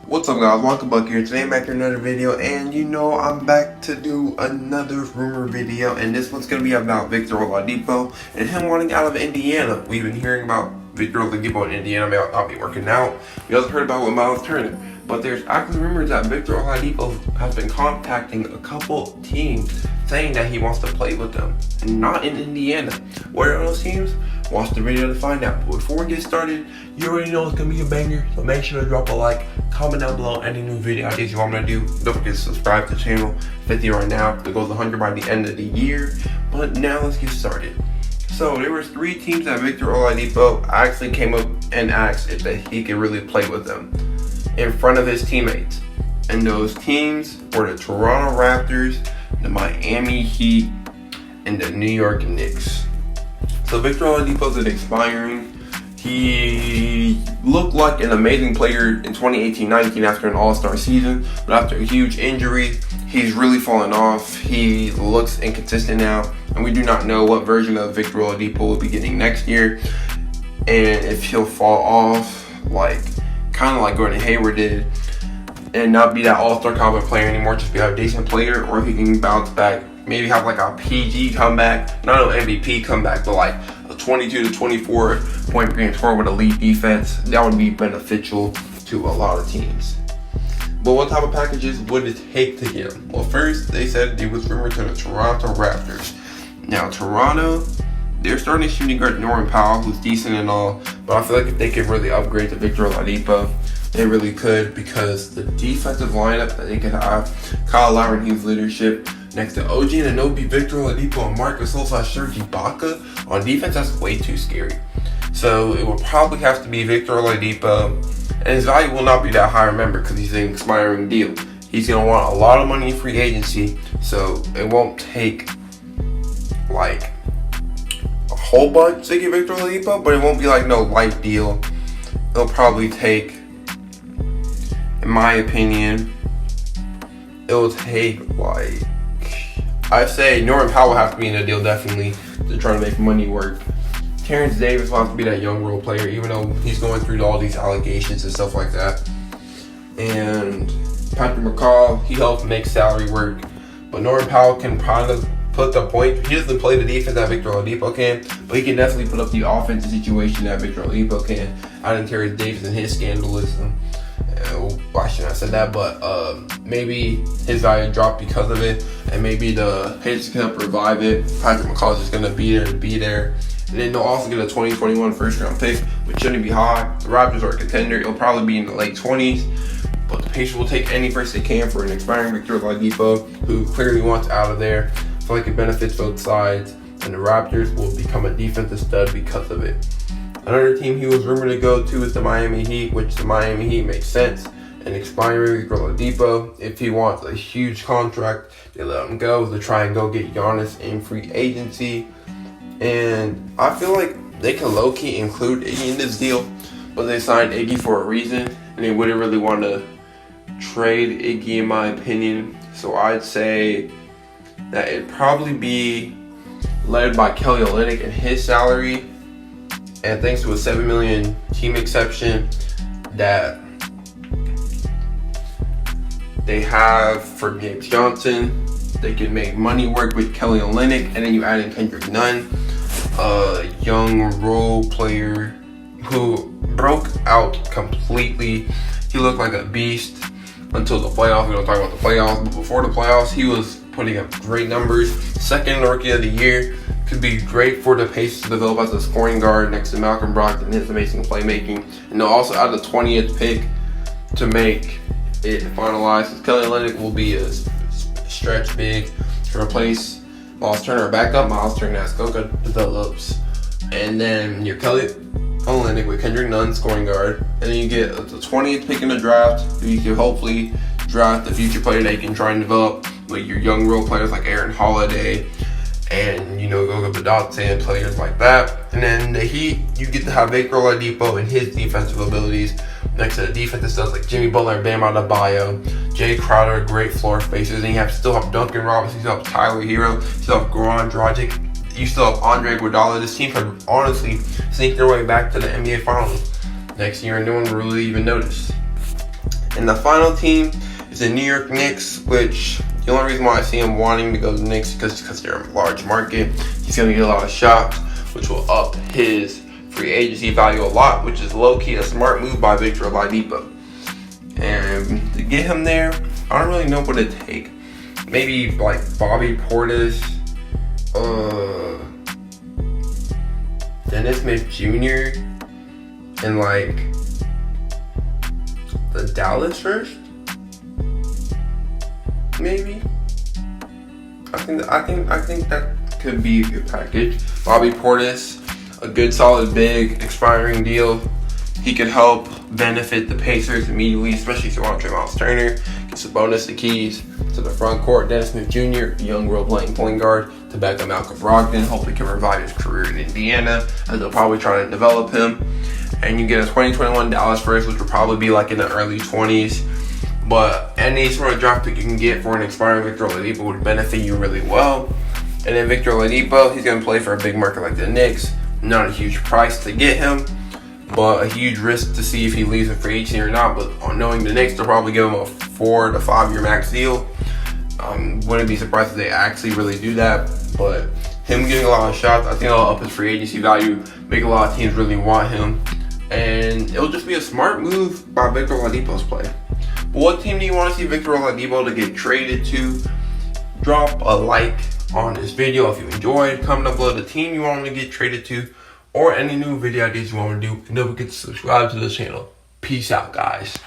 What's up, guys? Welcome back here. Today I'm back to another video, and I'm back to do another rumor video, and this one's gonna be about Victor Oladipo and him wanting out of Indiana. We've been hearing about Victor Oladipo in Indiana may not be working out. We also heard about with Miles Turner, but there's actually rumors that Victor Oladipo has been contacting a couple teams saying that he wants to play with them, and not in Indiana. What are those teams? Watch the video to find out. But before we get started, you already know it's gonna be a banger, so make sure to drop a like, comment down below any new video ideas you want me to do. Don't forget to subscribe to the channel. 50 right now, it goes 100 by the end of the year. But now let's get started. So there was 3 teams that Victor Oladipo actually came up and asked if that he could really play with them in front of his teammates. And those teams were the Toronto Raptors, the Miami Heat, and the New York Knicks. So Victor Oladipo is expiring. He looked like an amazing player in 2018-19 after an all-star season, but after a huge injury, he's really fallen off. He looks inconsistent now, and we do not know what version of Victor Oladipo will be getting next year, and if he'll fall off, kind of like Gordon Hayward did, and not be that all-star caliber player anymore, just be a decent player, or if he can bounce back, maybe have like a PG comeback, not an MVP comeback, but like a 22 to 24 point per game score with elite defense. That would be beneficial to a lot of teams. But what type of packages would it take to get him? Well, first they said it was rumored to the Toronto Raptors. Now Toronto, they're starting shooting guard Norman Powell, who's decent and all, but I feel like if they could really upgrade to Victor Oladipo, they really could, because the defensive lineup that they could have, Kyle Lowry and his leadership, next to OG Anunoby, Victor Oladipo, and Marcus Serge Ibaka on defense, that's way too scary. So it will probably have to be Victor Oladipo, and his value will not be that high, remember, because he's an expiring deal. He's going to want a lot of money in free agency, so it won't take like a whole bunch to get Victor Oladipo, but it won't be like no light deal. It'll probably take, in my opinion, it'll take I say Norman Powell will have to be in the deal definitely to try to make money work. Terrence Davis will have to be that young role player, even though he's going through all these allegations and stuff like that. And Patrick McCaw, he helps make salary work. But Norman Powell can kind of put the point. He doesn't play the defense that Victor Oladipo can, but he can definitely put up the offensive situation that Victor Oladipo can. I didn't Terrence Davis and his scandalism. I shouldn't have said that, but maybe his value dropped because of it, and maybe the Patriots can help revive it. Patrick McCaw is just going to be there. And then they'll also get a 2021 first-round pick, which shouldn't be high. The Raptors are a contender. It'll probably be in the late 20s, but the Patriots will take any first they can for an expiring Victor Oladipo, who clearly wants out of there. I feel like it benefits both sides, and the Raptors will become a defensive stud because of it. Another team he was rumored to go to is the Miami Heat, which the Miami Heat makes sense. An expiring Victor Oladipo, if he wants a huge contract, they let him go to try and go get Giannis in free agency. And I feel like they can low-key include Iggy in this deal, but they signed Iggy for a reason, and they wouldn't really want to trade Iggy in my opinion. So I'd say that it'd probably be led by Kelly Olynyk and his salary. And thanks to a $7 million team exception that they have for James Johnson, they can make money work with Kelly Olynyk, and then you add in Kendrick Nunn, a young role player who broke out completely. He looked like a beast until the playoffs. We don't talk about the playoffs, but before the playoffs, he was putting up great numbers. Second Rookie of the Year. Could be great for the Pacers to develop as a scoring guard next to Malcolm Brogdon and his amazing playmaking. And they'll also add the 20th pick to make it finalized. Kelly Olynyk will be a stretch big to replace Miles Turner backup. Miles Turner as Coca develops. And then your Kelly Olynyk with Kendrick Nunn scoring guard. And then you get the 20th pick in the draft. You can hopefully draft the future player that you can try and develop with your young role players like Aaron Holiday and Goga Badotze and players like that. And then the Heat, you get to have Victor Oladipo and his defensive abilities next to the defensive stuff like Jimmy Butler, Bam Adebayo, Jay Crowder, great floor spacers. And you still have Duncan Robinson, you still have Tyler Hero, you still have Goran Dragic, you still have Andre Iguodala. This team could honestly sneak their way back to the NBA Finals next year, and no one will really even notice. And the final team is the New York Knicks, which the only reason why I see him wanting to go to the Knicks is because they're a large market. He's going to get a lot of shots, which will up his free agency value a lot, which is low-key a smart move by Victor Oladipo. And to get him there, I don't really know what to take. Maybe like Bobby Portis, Dennis Smith Jr., and like the Dallas first, maybe. I think that could be a good package. Bobby Portis, a good solid big expiring deal. He could help benefit the Pacers immediately, especially if you want Miles Turner. Gets a bonus, the keys to the front court. Dennis Smith Jr., young role-playing point guard, to back up Malcolm Brogdon. Hopefully can revive his career in Indiana, as they'll probably try to develop him. And you get a 2021 Dallas first, which will probably be like in the early 20s. But any sort of draft pick you can get for an expiring Victor Oladipo would benefit you really well. And then Victor Oladipo, he's going to play for a big market like the Knicks. Not a huge price to get him, but a huge risk to see if he leaves in free agency or not. But knowing the Knicks, they'll probably give him a 4 to 5 year max deal. Wouldn't be surprised if they actually really do that. But him getting a lot of shots, I think it'll up his free agency value, make a lot of teams really want him. And it'll just be a smart move by Victor Oladipo's play. But what team do you want to see Victor Oladipo to get traded to? Drop a like on this video if you enjoyed. Comment down below the team you want him to get traded to, or any new video ideas you want to do. And don't forget to subscribe to the channel. Peace out, guys.